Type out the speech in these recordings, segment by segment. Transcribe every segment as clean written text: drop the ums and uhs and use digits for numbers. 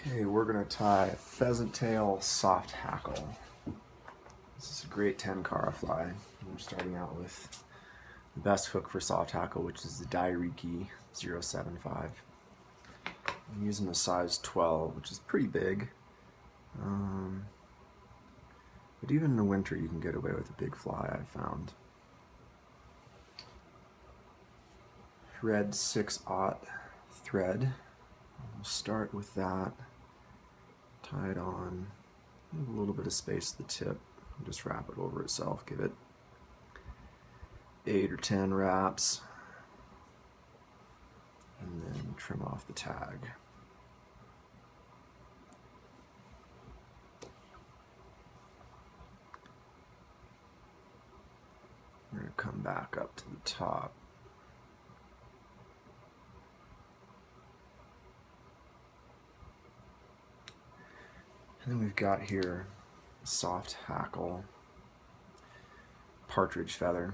Okay, we're going to tie pheasant tail soft hackle. This is a great 10 cara fly. We're starting out with the best hook for soft hackle, which is the Dairiki 075. I'm using a size 12, which is pretty big. But even in the winter, you can get away with a big fly, I've found. Red 6/0 thread. We'll start with that. Tie it on. Leave a little bit of space at the tip. Just wrap it over itself. Give it 8 or 10 wraps. And then trim off the tag. We're going to come back up to the top. And then we've got here a soft hackle partridge feather.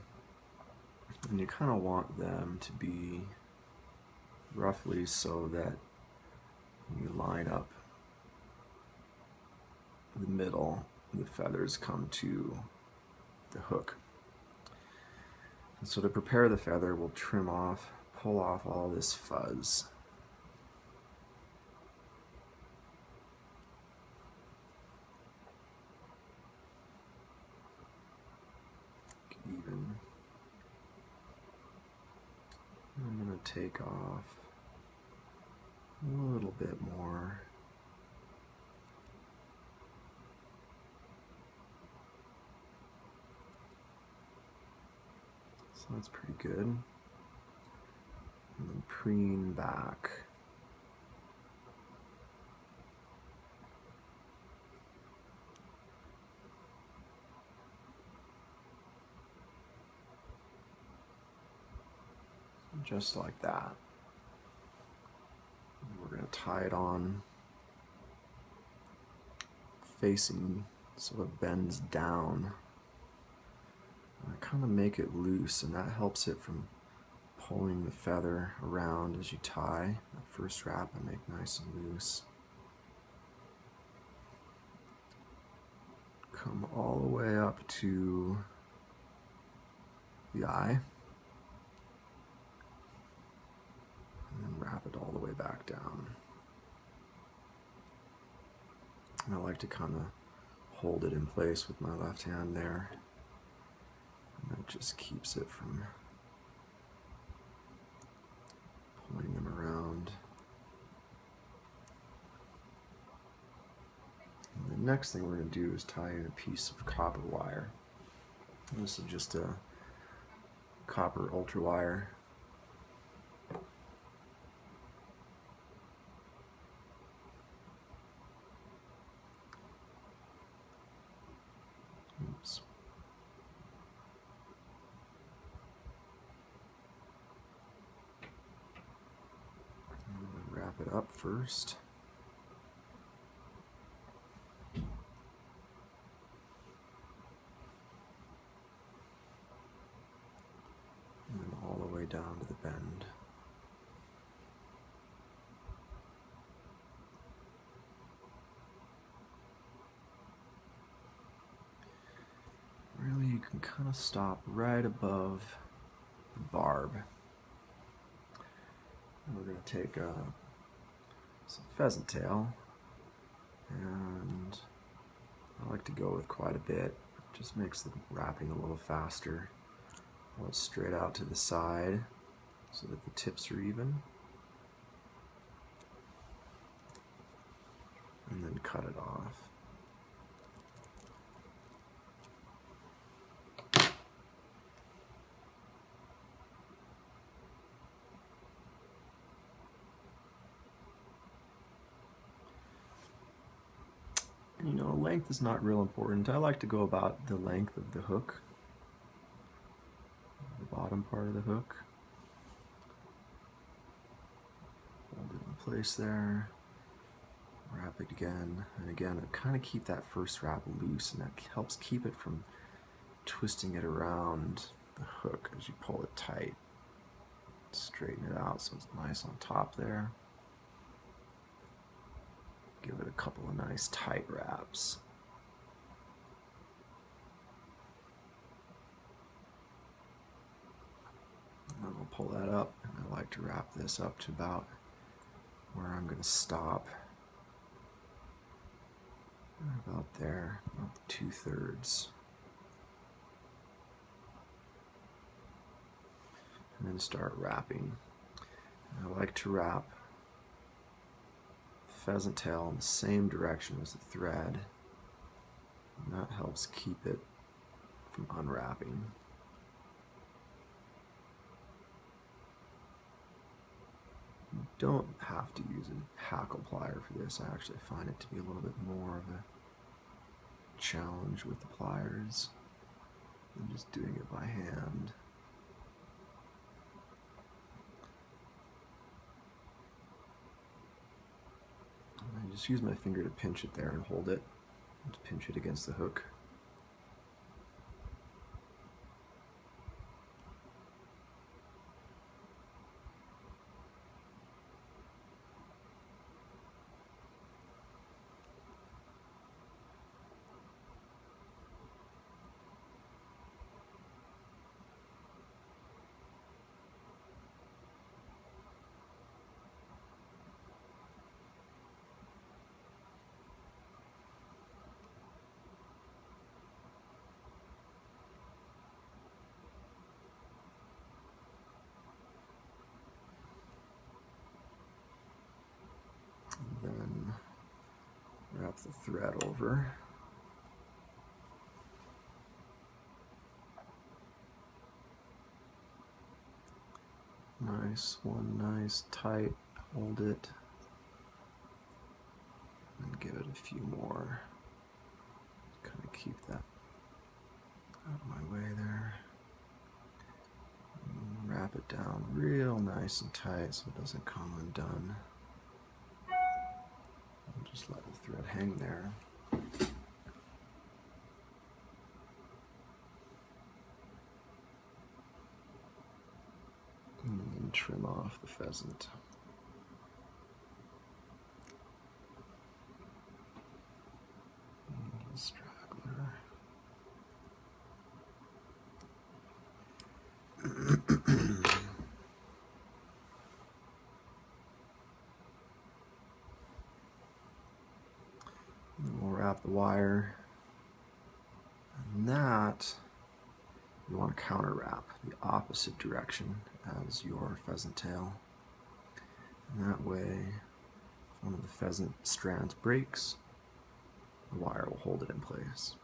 And you kind of want them to be roughly so that you line up the middle, the feathers come to the hook. And so to prepare the feather, we'll trim off, pull off all this fuzz. Even. I'm going to take off a little bit more. So that's pretty good. And then preen back. Just like that. We're going to tie it on facing so it bends down. And I kind of make it loose, and that helps it from pulling the feather around as you tie. That first wrap I make nice and loose. Come all the way up to the eye. And then wrap it all the way back down. And I like to kind of hold it in place with my left hand there. And that just keeps it from pulling them around. And the next thing we're going to do is tie in a piece of copper wire. And this is just a copper ultra wire. Oops. I'm going to wrap it up first. And then all the way down to the bend. Really, you can kind of stop right above the barb. And we're going to take some pheasant tail, and I like to go with quite a bit. It just makes the wrapping a little faster. Pull it straight out to the side so that the tips are even, and then cut it off. You know, length is not real important. I like to go about the length of the hook, the bottom part of the hook. Hold it in place there, wrap it again, and again, I kind of keep that first wrap loose, and that helps keep it from twisting it around the hook as you pull it tight. Straighten it out so it's nice on top there. Give it a couple of nice tight wraps. And then I'll pull that up, and I like to wrap this up to about where I'm going to stop. About there, about 2/3. And then start wrapping. And I like to wrap the pheasant tail in the same direction as the thread. And that helps keep it from unwrapping. You don't have to use a hackle plier for this. I actually find it to be a little bit more of a challenge with the pliers than just doing it by hand. I just use my finger to pinch it there and hold it. Just pinch it against the hook. Then wrap the thread over. Nice, one nice tight, hold it, and give it a few more. Kind of keep that out of my way there. And wrap it down real nice and tight so it doesn't come undone. Just let the thread hang there. And then trim off the pheasant. And a straggler. We'll wrap the wire, and that you want to counter wrap the opposite direction as your pheasant tail, and that way if one of the pheasant strands breaks, the wire will hold it in place.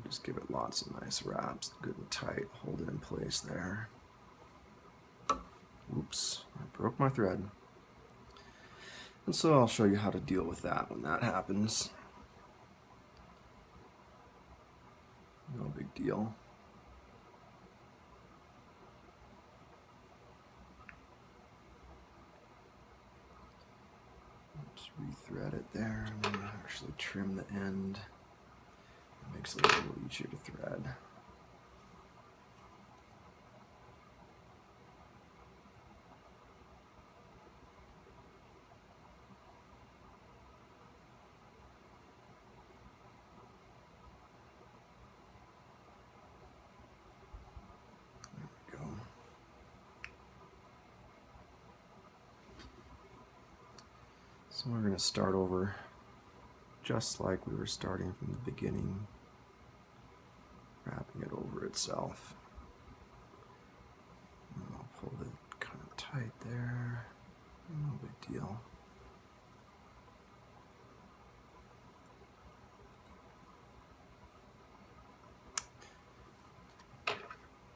Just give it lots of nice wraps, good and tight, hold it in place there. Oops, I broke my thread. And so I'll show you how to deal with that when that happens. No big deal. Just rethread it there, and then actually trim the end. It makes it a little easier to thread. There we go. So we're going to start over just like we were starting from the beginning, wrapping it over itself. And I'll pull it kind of tight there, no big deal.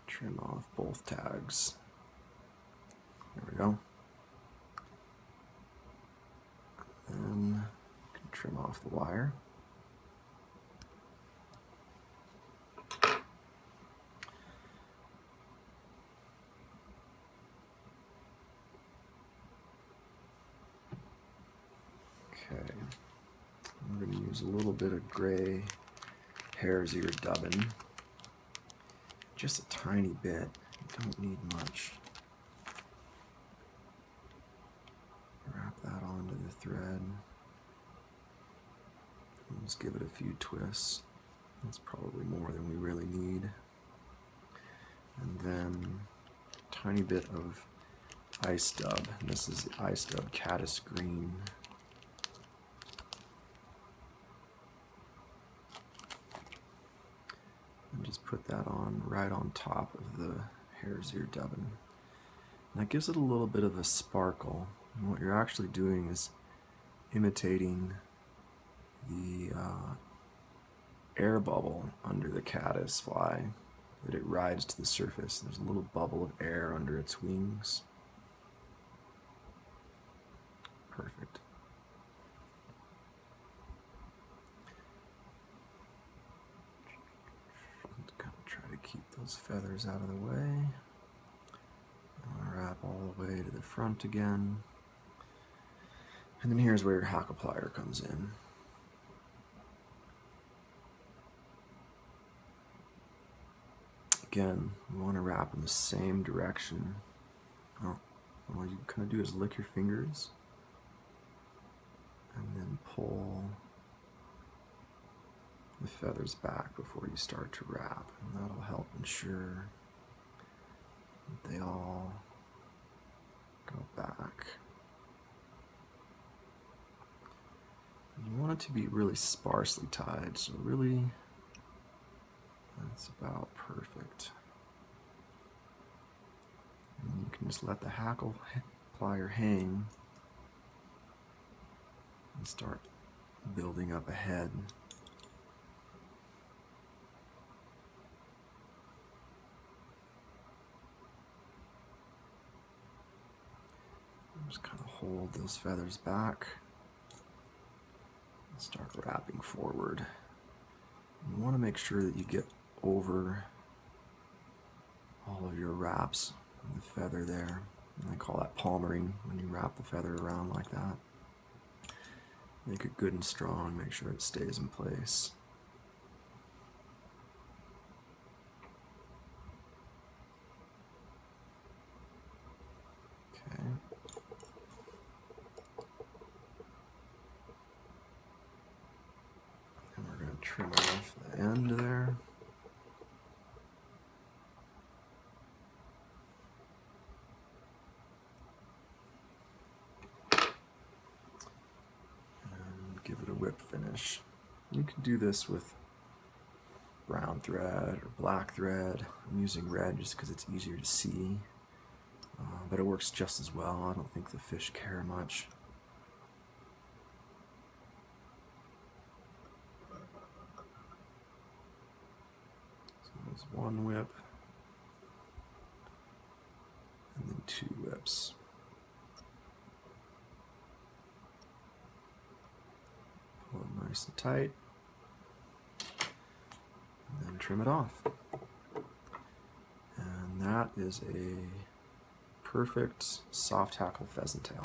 Trim off both tags. There we go. Then trim off the wire. Okay, I'm going to use a little bit of gray hare's ear dubbin. Just a tiny bit, you don't need much. Wrap that onto the thread. Just give it a few twists. That's probably more than we really need. And then a tiny bit of ice dub. And this is the ice dub caddis green. And just put that on right on top of the hare's ear dubbin. And that gives it a little bit of a sparkle. And what you're actually doing is imitating the air bubble under the caddis fly that it rides to the surface. There's a little bubble of air under its wings. Perfect. Kind of try to keep those feathers out of the way. I'll wrap all the way to the front again. And then here's where your hackle plier comes in. Again, you want to wrap in the same direction. All you kind of do is lick your fingers and then pull the feathers back before you start to wrap. And that'll help ensure that they all go back. You want it to be really sparsely tied, so really that's about perfect. And then you can just let the hackle plier hang and start building up a head. Just kind of hold those feathers back and start wrapping forward. You want to make sure that you get over all of your wraps with the feather there. And I call that palmering, when you wrap the feather around like that. Make it good and strong, make sure it stays in place. Okay. And we're going to trim off the end there. Give it a whip finish. You can do this with brown thread or black thread. I'm using red just because it's easier to see, but it works just as well. I don't think the fish care much. So there's one whip and then two whips. Pull it nice and tight, and then trim it off. And that is a perfect soft hackle pheasant tail.